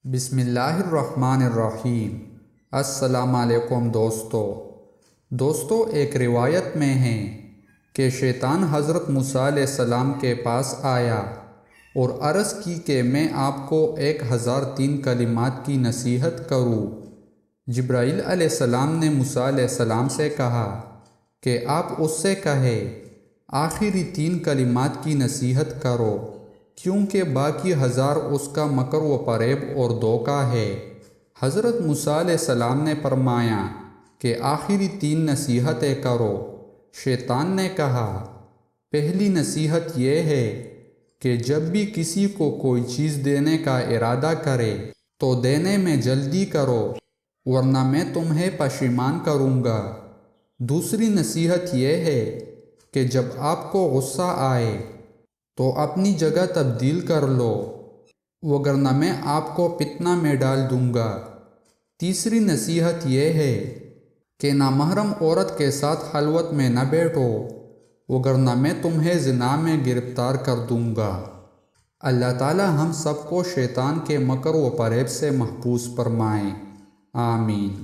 بسم اللہ الرحمن الرحیم۔ السلام علیکم دوستو، ایک روایت میں ہے کہ شیطان حضرت موسیٰ علیہ السلام کے پاس آیا اور عرض کی کہ میں آپ کو 1003 کلمات کی نصیحت کروں۔ جبرائیل علیہ السلام نے موسیٰ علیہ السلام سے کہا کہ آپ اس سے کہے آخری 3 کلمات کی نصیحت کرو، کیونکہ باقی 1000 اس کا مکر و فریب اور دھوکہ ہے۔ حضرت موسیٰ علیہ السلام نے فرمایا کہ آخری 3 نصیحتیں کرو۔ شیطان نے کہا، پہلی نصیحت یہ ہے کہ جب بھی کسی کو کوئی چیز دینے کا ارادہ کرے تو دینے میں جلدی کرو، ورنہ میں تمہیں پشیمان کروں گا۔ دوسری نصیحت یہ ہے کہ جب آپ کو غصہ آئے تو اپنی جگہ تبدیل کر لو، وگرنہ میں آپ کو فتنہ میں ڈال دوں گا۔ تیسری نصیحت یہ ہے کہ نامحرم عورت کے ساتھ خلوت میں نہ بیٹھو، وگرنہ میں تمہیں زنا میں گرفتار کر دوں گا۔ اللہ تعالی ہم سب کو شیطان کے مکر و فریب سے محفوظ فرمائے، آمین۔